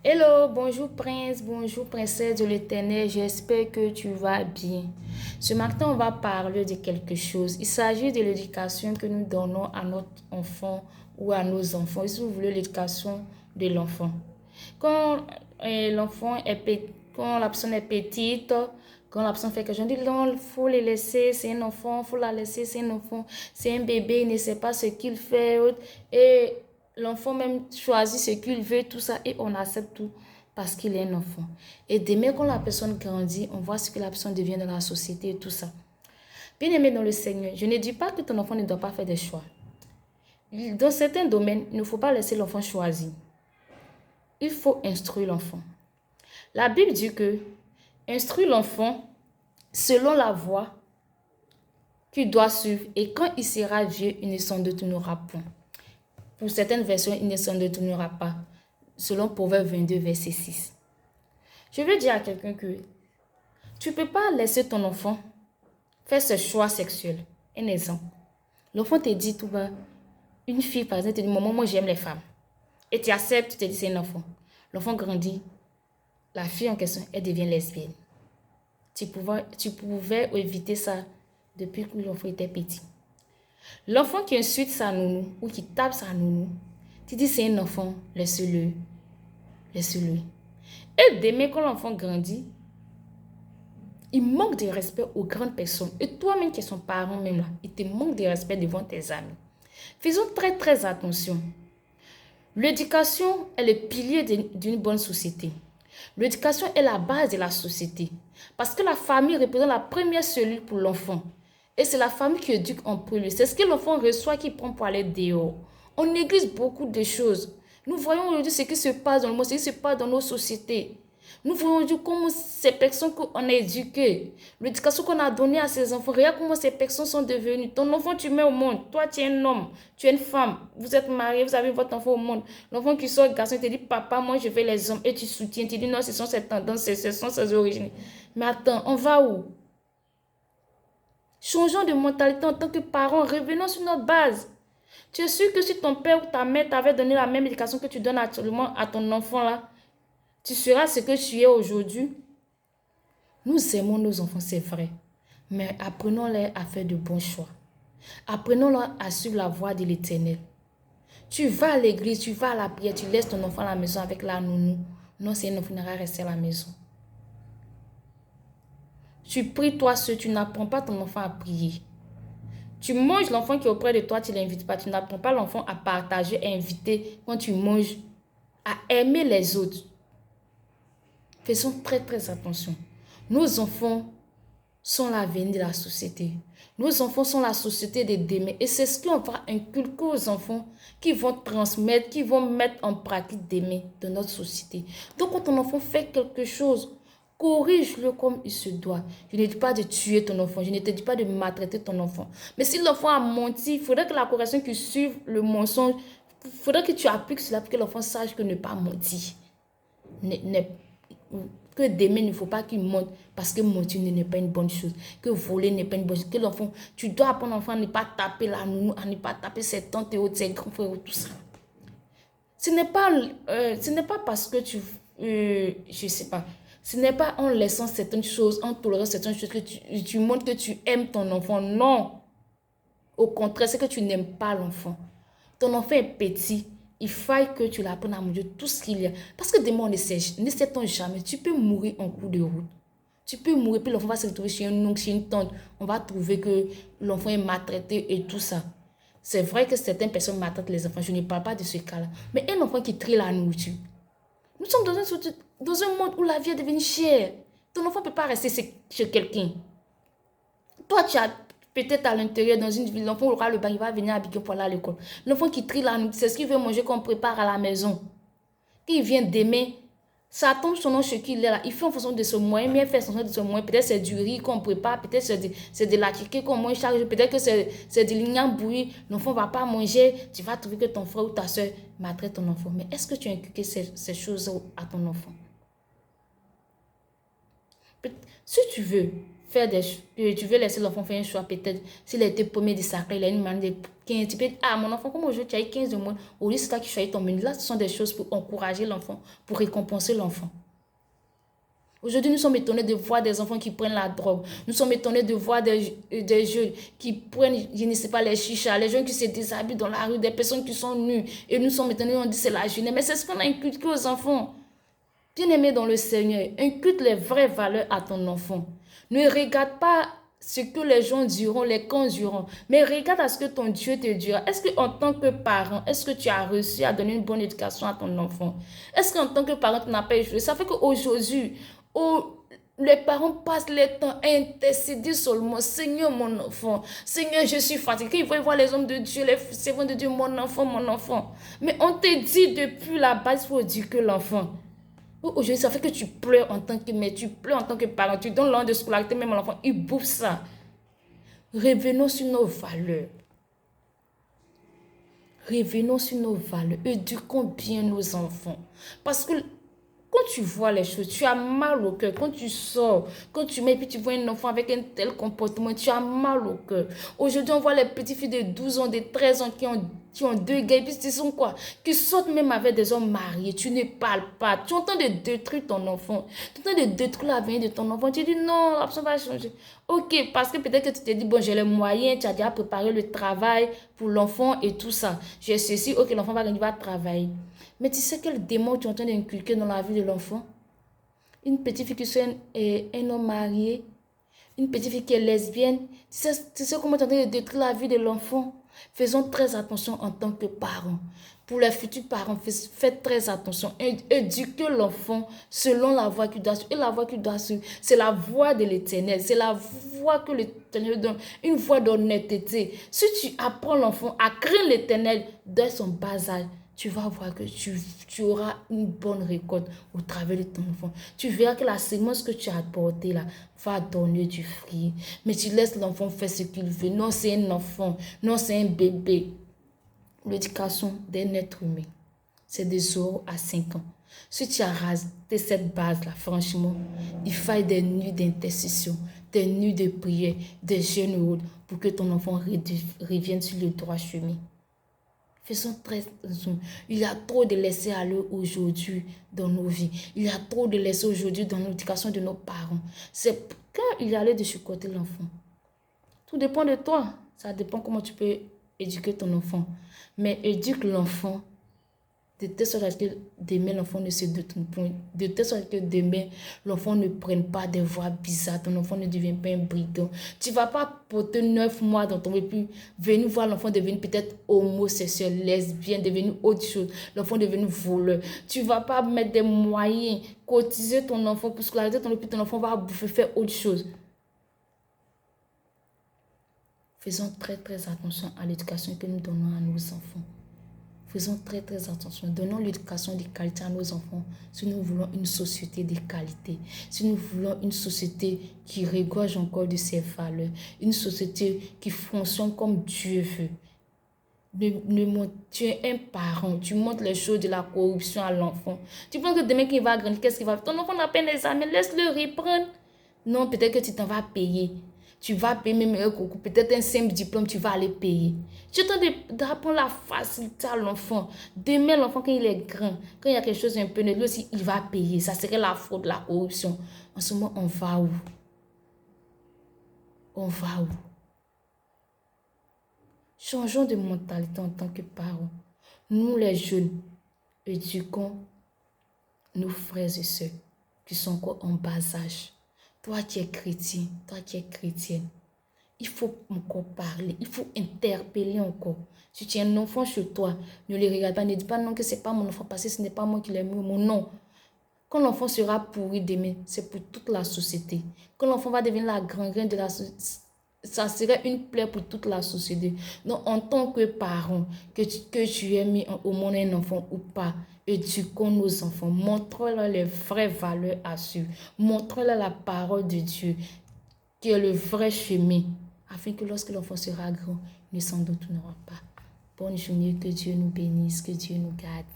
Hello, bonjour prince, bonjour princesse de l'Éternel, j'espère que tu vas bien. Ce matin, on va parler de quelque chose. Il s'agit de l'éducation que nous donnons à notre enfant ou à nos enfants. Si vous voulez, l'éducation de l'enfant. Quand l'enfant est quand la personne est petite, quand la personne fait quelque chose, on dit non, il faut le laisser, c'est un enfant, il faut la laisser, c'est un enfant, c'est un bébé, il ne sait pas ce qu'il fait. Et l'enfant même choisit ce qu'il veut, tout ça, et on accepte tout parce qu'il est un enfant. Et demain, quand la personne grandit, on voit ce que la personne devient dans la société et tout ça. Bien aimé dans le Seigneur, je ne dis pas que ton enfant ne doit pas faire des choix. Dans certains domaines, il ne faut pas laisser l'enfant choisir. Il faut instruire l'enfant. La Bible dit que instruire l'enfant selon la voie qu'il doit suivre et quand il sera vieux, il ne s'en détournera point. Pour certaines versions, il ne s'en détournera pas. Selon Proverbe 22, verset 6. Je veux dire à quelqu'un que tu ne peux pas laisser ton enfant faire ce choix sexuel. Un exemple. L'enfant te dit tout bas, une fille par exemple te dit, maman, moi j'aime les femmes. Et tu acceptes, tu te dis c'est un enfant. L'enfant grandit. La fille en question, elle devient lesbienne. Tu pouvais éviter ça depuis que l'enfant était petit. L'enfant qui insulte sa nounou ou qui tape sa nounou, tu dis c'est un enfant, laisse-le. Laisse-le. Et demain, quand l'enfant grandit, il manque de respect aux grandes personnes. Et toi-même qui es son parent même là, il te manque de respect devant tes amis. Faisons très très attention. L'éducation est le pilier d'une bonne société. L'éducation est la base de la société. Parce que la famille représente la première cellule pour l'enfant. Et c'est la famille qui éduque en premier. C'est ce que l'enfant reçoit qui prend pour aller dehors. On néglige beaucoup de choses. Nous voyons aujourd'hui ce qui se passe dans le monde, ce qui se passe dans nos sociétés. Nous voyons aujourd'hui comment ces personnes qu'on a éduquées, l'éducation qu'on a donnée à ces enfants, regarde comment ces personnes sont devenues. Ton enfant, tu mets au monde. Toi, tu es un homme, tu es une femme. Vous êtes mariés, vous avez votre enfant au monde. L'enfant qui sort garçon, il te dit, papa, moi, je veux les hommes. Et tu soutiens, tu dis, non, ce sont ses tendances, ce sont ses origines. Mais attends, on va où? Changeons de mentalité en tant que parents. Revenons sur notre base. Tu es sûr que si ton père ou ta mère t'avait donné la même éducation que tu donnes actuellement à ton enfant là, tu seras ce que tu es aujourd'hui. Nous aimons nos enfants, c'est vrai. Mais apprenons-les à faire de bons choix. Apprenons-leur à suivre la voie de l'Éternel. Tu vas à l'église, tu vas à la prière, tu laisses ton enfant à la maison avec la nounou. Non, c'est un enfant qui n'ira rester à la maison. Tu pries toi seul, tu n'apprends pas ton enfant à prier. Tu manges l'enfant qui est auprès de toi, tu ne l'invites pas. Tu n'apprends pas l'enfant à partager, à inviter quand tu manges, à aimer les autres. Faisons très très attention. Nos enfants sont l'avenir de la société. Nos enfants sont la société de demain. Et c'est ce qu'on va inculquer aux enfants qui vont transmettre, qui vont mettre en pratique demain dans notre société. Donc quand ton enfant fait quelque chose, corrige-le comme il se doit. Je ne dis pas de tuer ton enfant. Je ne te dis pas de maltraiter ton enfant. Mais si l'enfant a menti, il faudrait que la correction qui suive le mensonge, il faudrait que tu appliques cela pour que l'enfant sache que ne pas mentir. Que demain, il ne faut pas qu'il monte parce que mentir n'est pas une bonne chose. Que voler n'est pas une bonne chose. Que l'enfant, tu dois apprendre l'enfant à ne pas taper la nounou, à ne pas taper ses tantes et autres, ses grands frères, tout ça. Ce n'est pas parce que je sais pas, ce n'est pas en laissant certaines choses, en tolérant certaines choses que tu montres que tu aimes ton enfant. Non. Au contraire, c'est que tu n'aimes pas l'enfant. Ton enfant est petit. Il faille que tu l'apprennes à manger tout ce qu'il y a. Parce que demain, ne sait-on jamais. Tu peux mourir en cours de route. Tu peux mourir, puis l'enfant va se retrouver chez un oncle, chez une tante. On va trouver que l'enfant est maltraité et tout ça. C'est vrai que certaines personnes maltraitent les enfants. Je ne parle pas de ce cas-là. Mais un enfant qui trie la nourriture. Nous sommes dans un monde où la vie est devenue chère. Ton enfant ne peut pas rester chez quelqu'un. Toi, tu as peut-être à l'intérieur, dans une ville, l'enfant aura le bain, il va venir habiller pour aller à l'école. L'enfant qui trie la nourriture, c'est ce qu'il veut manger qu'on prépare à la maison. Quand il vient d'aimer, ça tombe son nom chez qui il est là. Il fait en fonction de ce moyen, mais il fait en fonction de ce moyen. Peut-être c'est du riz qu'on prépare, peut-être c'est de la chiquée qu'on mange chaque jour, peut-être que c'est du lignant bouilli. L'enfant ne va pas manger. Tu vas trouver que ton frère ou ta soeur maltraite ton enfant. Mais est-ce que tu as inculqué ces choses à ton enfant? Si tu veux, faire tu veux laisser l'enfant faire un choix peut-être. S'il a été premier de sacré, il a une manière de 15. Tu peux dire, ah, mon enfant, comme aujourd'hui, tu as eu 15 de moins. Au lieu, c'est toi qui choisis ton menu. Là, ce sont des choses pour encourager l'enfant, pour récompenser l'enfant. Aujourd'hui, nous sommes étonnés de voir des enfants qui prennent la drogue. Nous sommes étonnés de voir des jeunes qui prennent, je ne sais pas, les chichas, les jeunes qui se déshabillent dans la rue, des personnes qui sont nues. Et nous sommes étonnés, on dit c'est la jeunesse. Mais c'est ce qu'on a inculqué aux enfants. Bien-aimé dans le Seigneur, inculque les vraies valeurs à ton enfant. Ne regarde pas ce que les gens diront, les camps diront, mais regarde à ce que ton Dieu te dira. Est-ce qu'en tant que parent, est-ce que tu as réussi à donner une bonne éducation à ton enfant? Est-ce qu'en tant que parent, tu n'as pas échoué? Ça fait qu'aujourd'hui, les parents passent le temps à intercéder seulement. Seigneur, mon enfant. Seigneur, je suis fatigué. Ils vont voir les hommes de Dieu, les servants de Dieu, mon enfant, mon enfant. Mais on te dit depuis la base, il faut dire que l'enfant. Aujourd'hui, ça fait que tu pleures en tant que mère, tu pleures en tant que parent, tu donnes l'an de scolarité, même l'enfant, il bouffe ça. Revenons sur nos valeurs. Revenons sur nos valeurs. Éduquons bien nos enfants. Parce que quand tu vois les choses, tu as mal au cœur. Quand tu sors, quand tu mets, puis tu vois un enfant avec un tel comportement, tu as mal au cœur. Aujourd'hui, on voit les petites filles de 12 ans, de 13 ans qui ont deux gars, et puis ils sont quoi? Qui sortent même avec des hommes mariés. Tu ne parles pas. Tu entends de détruire ton enfant. Tu entends de détruire l'avenir de ton enfant. Tu dis non, l'absence va changer. Ok, parce que peut-être que tu te dis, bon, j'ai les moyens, tu as déjà préparé le travail pour l'enfant et tout ça. J'ai ceci, ok, l'enfant va travailler. Mais tu sais quel démon tu es en train d'inculquer dans la vie de l'enfant? Une petite fille qui soit un homme marié, une petite fille qui est lesbienne. Tu sais comment tu es en train de détruire la vie de l'enfant? Faisons très attention en tant que parents. Pour les futurs parents, faites très attention. Éduquez l'enfant selon la voie qu'il doit suivre. Et la voie qu'il doit suivre, c'est la voie de l'Éternel. C'est la voie que l'Éternel donne. Une voie d'honnêteté. Si tu apprends l'enfant à craindre l'Éternel dès son bas âge, tu vas voir que tu auras une bonne récolte au travers de ton enfant. Tu verras que la sémence que tu as apportée là va donner du fruit. Mais tu laisses l'enfant faire ce qu'il veut. Non, c'est un enfant. Non, c'est un bébé. L'éducation d'un être humain, c'est de 0 à 5 ans. Si tu as raté cette base-là, franchement, il faut des nuits d'intercession, des nuits de prière, des jeûnes pour que ton enfant revienne sur le droit chemin. Faisons très attention. Il y a trop de laisser aller aujourd'hui dans nos vies. Il y a trop de laisser aujourd'hui dans l'éducation de nos parents. C'est quand il y a lieu de chicoter l'enfant. Tout dépend de toi. Ça dépend comment tu peux éduquer ton enfant. Mais éduque l'enfant de telle sorte que demain l'enfant ne se détourne point. De telle sorte que demain l'enfant ne prenne pas des voies bizarres. Ton enfant ne devient pas un brigand. Tu ne vas pas porter 9 mois dans ton et puis venir voir l'enfant devenir peut-être homosexuel, lesbien, devenir autre chose. L'enfant devenir voleur. Tu ne vas pas mettre des moyens, cotiser ton enfant pour scolariser ton enfant, puis ton enfant va bouffer, faire autre chose. Faisons très très attention à l'éducation que nous donnons à nos enfants. Faisons très très attention. Donnons l'éducation de qualité à nos enfants si nous voulons une société de qualité. Si nous voulons une société qui regorge encore de ses valeurs. Une société qui fonctionne comme Dieu veut. Tu es un parent, tu montres les choses de la corruption à l'enfant. Tu penses que demain qu'il va grandir, qu'est-ce qu'il va faire? Ton enfant n'a pas d'examen, laisse-le reprendre. Non, peut-être que tu t'en vas payer. Tu vas payer même peut-être un simple diplôme, tu vas aller payer. Je t'en d'apprendre la facilité à l'enfant. Demain, l'enfant, quand il est grand, quand il y a quelque chose un peu de lui aussi, il va payer. Ça serait la fraude, la corruption. En ce moment, on va où? On va où? Changeons de mentalité en tant que parents. Nous, les jeunes, éduquons nos frères et sœurs qui sont encore en bas âge. Toi qui es chrétien, toi qui es chrétienne, il faut encore parler, il faut interpeller encore. Si tu as un enfant chez toi, ne le regarde pas, ne dis pas non que ce n'est pas mon enfant parce que ce n'est pas moi qui l'ai mis, mon nom. Quand l'enfant sera pourri demain, c'est pour toute la société. Quand l'enfant va devenir la grand-graine de la société, ça serait une plaie pour toute la société. Donc, en tant que parent, que tu aies mis au monde un enfant ou pas, éduquons nos enfants. Montre-leur les vraies valeurs à suivre. Montre-leur la parole de Dieu, qui est le vrai chemin, afin que lorsque l'enfant sera grand, il ne s'en détournera pas. Bonne journée, que Dieu nous bénisse, que Dieu nous garde.